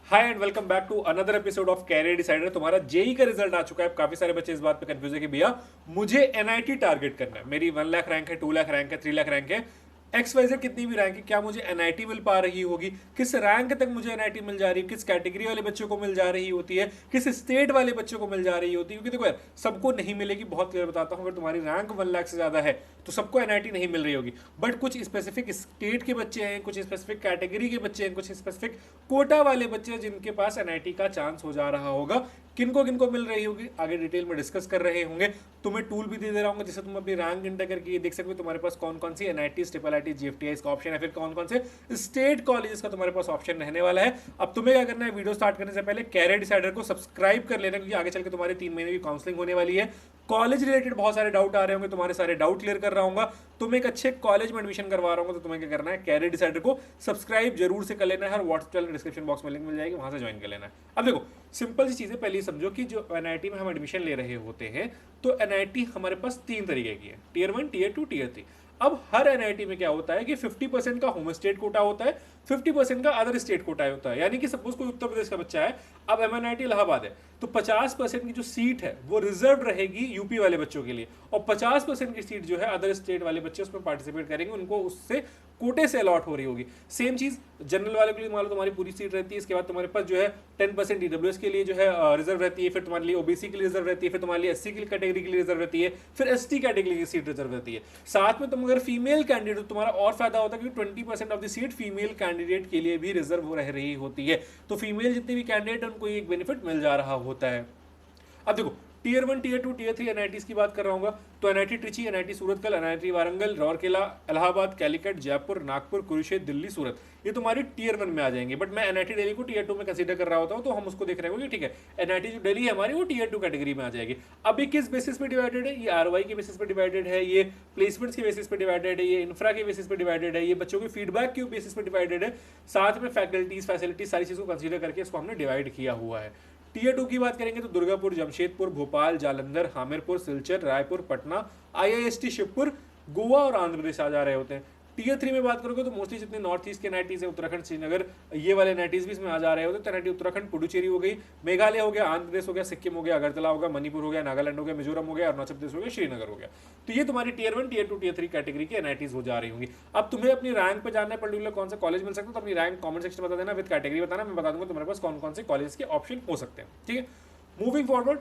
Hi and welcome back to another episode of career decider. तुम्हारा JEE का result आ चुका है। काफी सारे बच्चे इस बात पे कंफ्यूज है कि भैया मुझे एनआईटी टारगेट करना है। मेरी 1 लाख रैंक है, 2 लाख रैंक है, 3 लाख रैंक है, एक्स वाई जेड कितनी भी रैंक है, क्या मुझे एनआईटी मिल पा रही होगी, किस रैंक तक मुझे एनआईटी मिल जा रही है, किस कैटेगरी वाले बच्चों को मिल जा रही होती है, किस स्टेट वाले बच्चों को मिल जा रही होती है। क्योंकि देखो यार, सबको नहीं मिलेगी। बहुत क्लियर बताता हूँ, अगर तुम्हारी रैंक 1 लाख से ज्यादा है तो सबको एनआईटी नहीं मिल रही होगी। बट कुछ स्पेसिफिक स्टेट के बच्चे हैं, कुछ स्पेसिफिक कैटेगरी के बच्चे हैं, कुछ स्पेसिफिक कोटा वाले बच्चे हैं जिनके पास एनआईटी का चांस हो जा रहा होगा। किनको किनको मिल रही होगी आगे डिटेल में डिस्कस कर रहे होंगे। तुम्हें टूल भी दे रहा हूँ जिससे तुम अपनी रैंक इंटर करके ये देख सकते हो तुम्हारे पास कौन कौन सी एनआईटी, ट्रिपल आईटी, जीएफटीआई का ऑप्शन है, फिर कौन कौन से स्टेट कॉलेजेस का तुम्हारे पास ऑप्शन रहने वाला है। अब तुम्हें क्या करना है, वीडियो स्टार्ट करने से पहले कैरियर डिसाइडर को सब्सक्राइब कर लेना, क्योंकि आगे चल के तुम्हारे 3 महीने की काउंसलिंग होने वाली है। कॉलेज रिलेटेड बहुत सारे डाउट आ रहे होंगे, तुम्हारे सारे डाउट क्लियर कर रहा हूँ। तुम एक अच्छे कॉलेज में एडमिशन करवा रहा हूँ तो तुम्हें क्या करना है, कैरियर डिसाइडर को सब्सक्राइब जरूर से कर लेना है और व्हाट्सएप चैनल डिस्क्रिप्शन बॉक्स में लिंक मिल जाएगी, वहां से ज्वाइन कर लेना है। अब देखो, सिंपल सी चीजें पहले समझो कि जो एनआईटी में हम एडमिशन ले रहे होते हैं तो एनआईटी हमारे पास 3 तरीके की है, टीयर 1, टीयर 2, टीयर 3। अब हर एनआईटी में क्या होता है कि 50% का होम स्टेट कोटा होता है, 50% का अदर स्टेट कोटा होता है। यानी कि सपोज कोई उत्तर प्रदेश का बच्चा है, अब एमएनआईटी इलाहाबाद है, तो 50% की जो सीट है वो रिजर्व रहेगी यूपी वाले बच्चों के लिए, और 50% की सीट जो है अदर स्टेट वाले बच्चे उसमें पार्टिसिपेट करेंगे, उनको उससे कोटे से अलॉट हो रही होगी। सेम चीज जनरल वाले के लिए, मान लो तुम्हारी पूरी सीट रहती है, इसके बाद तुम्हारे पास जो है 10% ईडब्ल्यूएस के लिए जो है रिजर्व रहती है, फिर तुम्हारे लिए ओबीसी के लिए रिजर्व रहती है, फिर तुम्हारे लिए एससी की कैटेगरी के लिए रिजर्व रहती है, फिर एसटी कैटेगरी की सीट रिजर्व रहती है। साथ में तुम अगर फीमेल कैंडिडेट हो तुम्हारा और फायदा होता है, क्योंकि 20% of the seat female candidate के लिए भी रिजर्व रह रही होती है। तो फीमेल जितने भी कैंडिडेट उनको एक बेनिफिट मिल जा रहा होता है। अब देखो, टीयर 1, टीयर 2, टीयर 3 एनआईटीज की बात कर रहा हूँ तो NIT Trichy, NIT Surathkal, NIT Warangal, Rourkela, Allahabad, Calicut, Jaipur, Nagpur, Kurukshetra, Delhi, Surat, ये तुम्हारी टीयर 1 में आ जाएंगे। बट मैं एनआईटी दिल्ली को टीयर 2 में कंसीडर कर रहा होता हूँ, तो हम उसको देख रहे होंगे। ठीक है, एनआईटी जो दिल्ली है हमारी वो टीयर 2 कैटेगरी में आ जाएगी। अभी किस बेसिस पे डिवाइडेड है, ये आरवाई के बेसिस पे डिवाइडेड है, ये प्लेसमेंट्स के बेसिस पे डिवाइडेड है, ये इंफ्रा के बेसिस पे डिवाइडेड है, ये बच्चों के फीडबैक के बेसिस पे डिवाइडेड है, साथ में फैकल्टीज, फैसिलिटीज, सारी चीजों को कंसीडर करके इसको हमने डिवाइड किया हुआ है। टीयर 2 की बात करेंगे तो दुर्गापुर, जमशेदपुर, भोपाल, जालंधर, हामिरपुर, सिलचर, रायपुर, पटना, आईआईएसटी शिवपुर, गोवा और आंध्र प्रदेश आ जा रहे होते हैं। टीयर 3 में बात करोगे तो मोस्टली जितने नॉर्थ ईस्ट के एनआईटीज है, उत्तराखंड, श्रीनगर, ये वाले एनआईटीज भी इसमें आ जा रहे होते हैं। तो एनआईटी उत्तराखंड, पुडुचेरी हो गई, मेघालय हो गया, आंध्र प्रदेश हो गया, सिक्किम हो गया, अगरतला हो गया, मणिपुर हो गया, नागालैंड हो गया, मिजोरम हो गया, अरुणाचल प्रदेश हो गया, श्रीनगर हो गया। तो ये तुम्हारी टीयर 1, टीयर 2, टीयर 3 कैटेगरी की एनआईटीज हो जा रही होंगी। अब तुम्हें अपनी रैंक पे जानना है, पर्टिकुलर कौन सा कॉलेज मिल सकता है, तो अपनी रैंक कमेंट सेक्शन में बता देना, विद कैटेगरी बताना, मैं बता दूंगा तुम्हारे पास कौन कौन से कॉलेज के ऑप्शन हो सकते हैं। ठीक है, मूविंग फॉरवर्ड,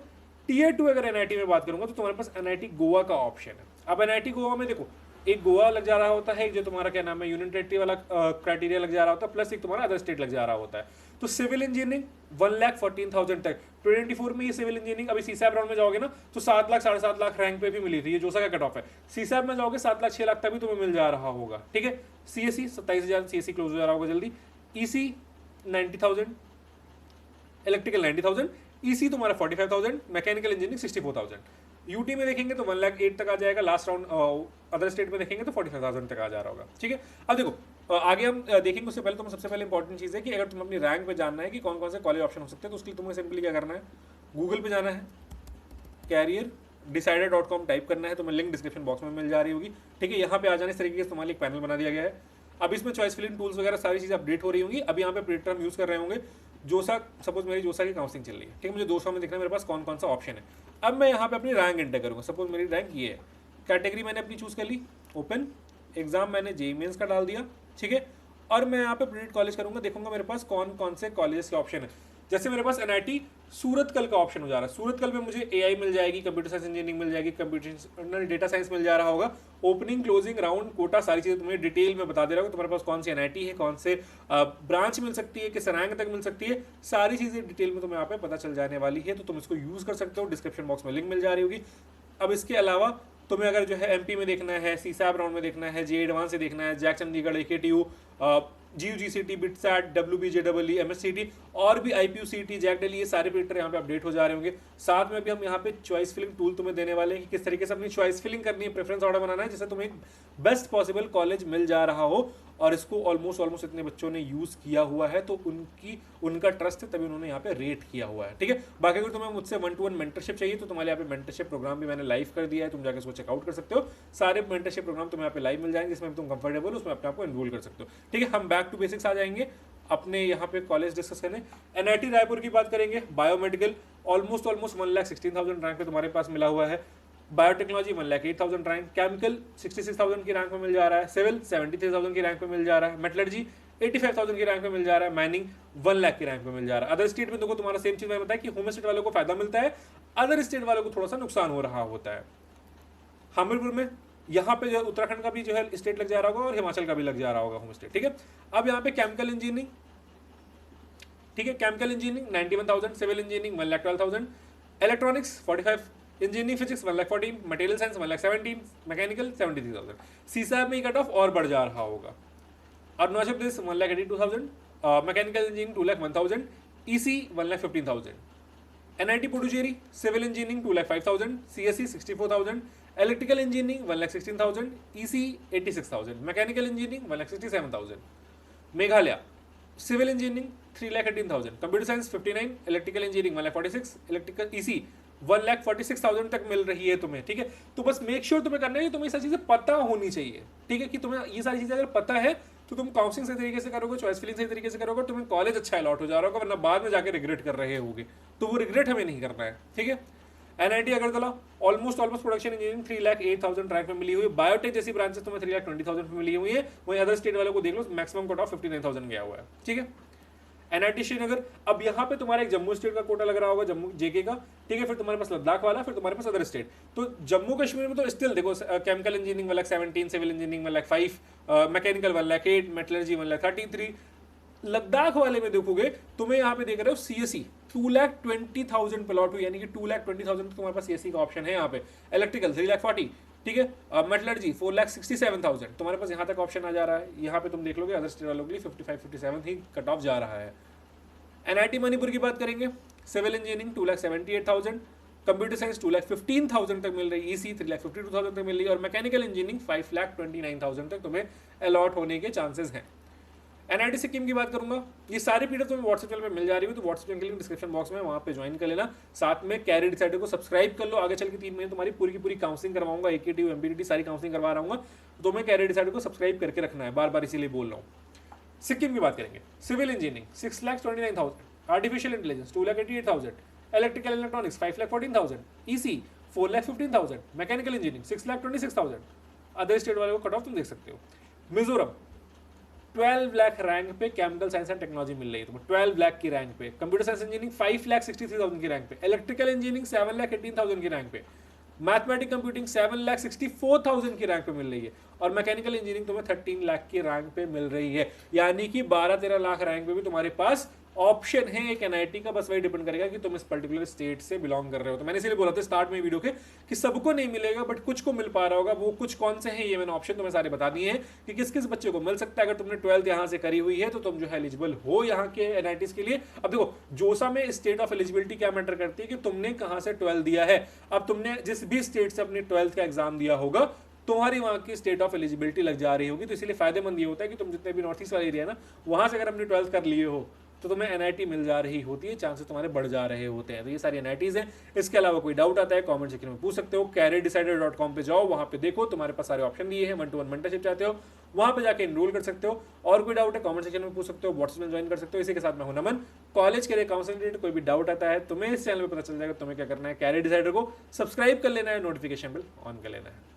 टीयर 2 अगर एनआईटी में बात करूंगा तो तुम्हारे पास एनआईटी गोवा का ऑप्शन है। अब एनआईटी गोवा में देखो, एक गोवा लग जा रहा होता है, एक जो तुम्हारा क्या नाम है यूनियन टेरिटरी वाला क्राइटेरिया लग जा रहा होता है, प्लस एक तुम्हारा अदर स्टेट लग जा रहा होता है। तो सिविल इंजीनियरिंग 1,14,000 तक 2024 में ये सिविल इंजीनियरिंग, अभी सीसैप राउंड में जाओगे ना तो 7 लाख 7.5 लाख रैंक पे भी मिली थी, ये जोसा का कट ऑफ है। सीसैप में जाओगे 7 लाख 6 लाख तक भी तुम्हें मिल जा रहा होगा। ठीक है, सीएससी 27,000, सीएससी क्लोज हो जा रहा होगा जल्दी, ईसी 90,000, इलेक्ट्रिकल 90,000, ईसी तुम्हारा 45,000, मैकेनिकल इंजीनियरिंग 64,000। यूटी में देखेंगे तो 1,08,000 तक आ जाएगा लास्ट राउंड, अदर स्टेट में देखेंगे तो 45,000 तक आ जा रहा होगा। ठीक है, अब देखो आगे हम देखेंगे, उससे पहले तो सबसे पहले इंपॉर्टेंट चीज़ है कि अगर तुम अपनी रैंक पे जानना है कि कौन कौन से कॉलेज ऑप्शन हो सकते हैं, तो उसके लिए तुम्हें सिंपली क्या करना है, गूगल पे जाना है, कैरियर डिसाइडर.com टाइप करना है, तुम्हें लिंक डिस्क्रिप्शन बॉक्स में मिल जा रही होगी। ठीक है, यहाँ पे आ जाने इस तरीके से तुम्हारे एक पैनल बना दिया गया है। अब इसमें चॉइस फिलिंग टूल्स वगैरह सारी चीज़ अपडेट हो रही होंगी। अभी यहाँ पे प्रिंटर हम यूज़ कर रहे होंगे जोसा, सपोज मेरी जोसा की काउंसलिंग चल रही है। ठीक है, मुझे 200 में दिखना है मेरे पास कौन कौन सा ऑप्शन है। अब मैं यहाँ पे अपनी रैंक एंटर करूँगा, सपोज मेरी रैंक ये है, कैटेगरी मैंने अपनी चूज़ कर ली, ओपन, एग्जाम मैंने जेईई मेंस का डाल दिया। ठीक है, और मैं यहाँ पे प्रीडिक्ट कॉलेज करूँगा, देखूंगा मेरे पास कौन कौन से कॉलेज के ऑप्शन है। जैसे मेरे पास एनआईटी सूरतकल का ऑप्शन हो जा रहा है, सूरतकल में मुझे एआई मिल जाएगी, कंप्यूटर साइंस इंजीनियरिंग मिल जाएगी, कंप्यूटर डेटा साइंस मिल जा रहा होगा, ओपनिंग, क्लोजिंग, राउंड, कोटा, सारी चीज़ें तुम्हें डिटेल में बता दे रहा हूँ। तुम्हारे पास कौन सी एनआईटी है, कौन से ब्रांच मिल सकती है, किस रैंक तक मिल सकती है, सारी चीज़ें डिटेल में तुम्हें यहाँ पे पता चल जाने वाली है। तो तुम इसको यूज़ कर सकते हो, डिस्क्रिप्शन बॉक्स में लिंक मिल जा रही होगी। अब इसके अलावा तुम्हें अगर जो है एमपी में देखना है, सीसैप राउंड में देखना है, जे एडवांस से देखना है, JAC Chandigarh, AKTU, GUGCT, BITSAT, WBJW, MSCT और भी आईपीयूसीटी, जैक दिल्ली, ये सारे पेपर यहाँ पे अपडेट हो जा रहे होंगे। साथ में भी हम यहाँ पे चॉइस फिलिंग टूल तुम्हें देने वाले हैं कि किस तरीके से अपनी चॉइस फिलिंग करनी है, प्रेफरेंस ऑर्डर बनाना है, जिससे तुम्हें एक बेस्ट पॉसिबल कॉलेज मिल जा रहा हो। और इसको ऑलमोस्ट इतने बच्चों ने यूज़ किया हुआ है तो उनका ट्रस्ट है, तभी उन्होंने यहाँ पे रेट किया हुआ है। ठीक है, बाकी अगर तुम्हें मुझसे 1-to-1 मेंटरशिप चाहिए तो तुम्हारे यहाँ पे मेंटरशिप प्रोग्राम भी मैंने लाइव कर दिया है, तुम जाकर उसको चेकआउट कर सकते हो। सारे मेंटरशिप प्रोग्राम तुम्हें यहाँ पे लाइव मिल जाएंगे, जिसमें तुम कंफर्टेबल हो उसमें अपने आप को एनरोल कर सकते हो। ठीक है, हम बैक टू बेसिक्स आ जाएंगे। अपने यहाँ पे कॉलेज डिस्कस करें। एनआईटी रायपुर की बात करेंगे, बायोमेडिकल ऑलमोस्ट 1,16,000 रैंक पे तुम्हारे पास मिला हुआ है। बायोटेक्नोलॉजी 1,08,000 रैंक, केमिकल 66,000 की रैंक में मिल जा रहा है, सिविल 73,000 की रैंक में मिल जा रहा है, मेटलर्जी 85,000 की रैंक में मिल जा रहा है, माइनिंग 1 लाख की रैंक में मिल जा रहा है। अदर स्टेट में देखो तुम्हारा सेम चीज मैंने बताया कि होम स्टेट वालों को फायदा मिलता है, अदर स्टेट वालों को थोड़ा सा नुकसान हो रहा होता है। हमीरपुर में यहाँ पे जो उत्तराखंड का भी जो है स्टेट लग जा रहा होगा और हिमाचल का भी लग जा रहा होगा होम स्टेट, ठीक है। अब यहाँ पे केमिकल इंजीनियरिंग, ठीक है, chemical engineering 91,000, civil engineering 1,12,000, electronics 45, engineering physics 1,14,000, material science 1,17,000, mechanical 73,000। CSAB में कट ऑफ और बढ़ जा रहा होगा। Arunachal Pradesh 1,82,000, mechanical engineering 2,01,000, EC 1,15,000, NIT Puducherry civil engineering 2,05,000, CSC 64,000, electrical engineering 1,16,000, EC 86,000, mechanical engineering 1,67,000, Meghalaya civil engineering 3,18,000, computer science 59, electrical engineering 1,46, electrical EC 1,46,000 तक मिल रही है तुम्हें, ठीक है। तो बस मेक श्योर तुम्हें करना है कि तुम्हें ये सारी चीजें पता होनी चाहिए, ठीक है, कि तुम्हें ये सारी चीजें अगर पता है तो तुम काउंसलिंग सही तरीके से करोगे, चॉइस फिलिंग सही तरीके से करोगे, तुम्हें कॉलेज अच्छा अलॉट हो जा रहा होगा, वरना बाद में जाके रिग्रेट कर रहे होगे, तो वो रिग्रेट हमें नहीं करना है, ठीक है। NIT Agartala almost production engineering 3,08,000 rank में मिली हुई है। बायोटेक जैसी ब्रांचेस तुम्हें 3,20,000 में मिली हुई है। वहीं अदर स्टेट वालों को देख लो, मैक्सिमम कट ऑफ 59,000 गया हुआ है, ठीक है। एनआईटी श्रीनगर, अब यहाँ पे तुम्हारा एक जम्मू स्टेट का कोटा लग रहा होगा, जम्मू जेके का, ठीक है, फिर तुम्हारे पास लद्दाख वाला, फिर तुम्हारे पास अदर स्टेट। तो जम्मू कश्मीर में तो स्टिल देखो chemical engineering 1,17,000, civil engineering 1,05,000, mechanical 1,08,000, metallurgy 1,33,000। Ladakh वाले में देखोगे तुम्हें यहाँ पे देख रहे हो सीएससी 2,20,000 प्लॉट हुई, यानी कि 2,20,000 तुम्हारे पास सीएससी का ऑप्शन है यहाँ पे। इलेक्ट्रिकल 3,40,000, ठीक है। मेटलर्जी 4,67,000 तुम्हारे पास यहाँ तक ऑप्शन आ जा रहा है। यहाँ पे तुम देख लोगे अदर स्टेट वालों के लिए 55-57 ही कट ऑफ जा रहा है। एनआईटी मणिपुर की बात करेंगे, सिविल इंजीनियरिंग 2,78,000, कंप्यूटर साइंस 2,15,000 तक मिल रही है, ईसी 3,52,000 तक मिल रही है, और मैकेनिकल इंजीनियरिंग 5,29,000 तक तुम्हें अलॉट होने के चांसेस हैं। एनआईटी सिक्किम की बात करूंगा, ये सारी पीडीएफ तुम्हें व्हाट्सएप चैनल पे मिल जा रही है, तो व्हाट्सएप चैनल के लिंक डिस्क्रिप्शन बॉक्स में, वहां पे ज्वाइन कर लेना। साथ में कैरियर डिसाइडर को सब्सक्राइब कर लो, आगे चल के 3 महीने तुम्हारी पूरी की पूरी काउंसलिंग करवाऊंगा, एकेटी एमपीटी सारी काउंसलिंग करवा रहा हूँ, तो मैं कैरियर डिसाइडर को सब्सक्राइब करके रखना है, बार बार इसीलिए बोल रहा हूँ। सिक्किम की बात करेंगे, civil engineering 6,29,000, artificial intelligence 2,88,000, electrical electronics 5,14,000, EC 4,15,000, mechanical engineering 6,26,000। Other state वाले को कट ऑफ तुम देख सकते हो। मिजोरम 12 लाख रैंक पे केमिकल साइंस एंड टेक्नोलॉजी मिल रही है तुम्हें, 12 लाख की रैंक पे। कंप्यूटर साइंस इंजीनियरिंग 5,63,000 की रैंक पे, इलेक्ट्रिकल इंजीनियरिंग 7,18,000 की रैंक पे, मैथमेटिक्स कंप्यूटिंग 7,64,000 की रैंक पे मिल रही है, और मैकेनिकल इंजीनियरिंग तुम्हें 13 लाख की रैंक पे मिल रही है। यानी कि 12-13 लाख रैंक पे भी तुम्हारे पास ऑप्शन है एक एनआईटी का, बस वही डिपेंड करेगा कि तुम इस पर्टिकुलर स्टेट से बिलोंग कर रहे हो। तो मैंने इसीलिए बोला था स्टार्ट में वीडियो के कि सबको नहीं मिलेगा, बट कुछ को मिल पा रहा होगा। वो कुछ कौन से हैं ये मैंने ऑप्शन तुम्हें सारे बता दिए हैं कि किस किस बच्चे को मिल सकता है। अगर तुमने 12th यहाँ से करी हुई है तो तुम जो है एलिजिबल हो यहाँ के एनआईटीज के लिए। अब देखो जोसा में स्टेट ऑफ एलिजिबिलिटी क्या मैटर करती है कि तुमने कहाँ से 12th दिया है। अब तुमने जिस भी स्टेट से अपनी 12th का एग्जाम दिया होगा तुम्हारी वहां की स्टेट ऑफ एलिजिबिलिटी लग जा रही होगी। तो इसलिए फायदेमंद ये होता है कि तुम जितने भी नॉर्थ ईस्ट वाला एरिया है ना, वहां से अगर अपनी 12th कर लिए हो तो तुम्हें एनआईटी मिल जा रही होती है, चांसेस तुम्हारे बढ़ जा रहे होते हैं। तो ये सारी एनआईटीज हैं। इसके अलावा कोई डाउट आता है कमेंट सेक्शन में पूछ सकते हो। careerdecider.com पे जाओ, वहां पे देखो तुम्हारे पास सारे ऑप्शन दिए हैं। 1-to-1 मेंटरशिप चाहते हो वहां पे जाके एनरोल कर सकते हो। और कोई डाउट है कमेंट सेक्शन में पूछ सकते हो, व्हाट्सएप में ज्वाइन कर सकते हो। इसी के साथ मैं हूं नमन। कॉलेज के लिए काउंसलिंग रिलेटेड कोई भी डाउट आता है तुम्हें इस चैनल पर पता चल जाएगा। तुम्हें क्या करना है, कैरियर डिसाइडर को सब्सक्राइब कर लेना है, नोटिफिकेशन बिल ऑन कर लेना है।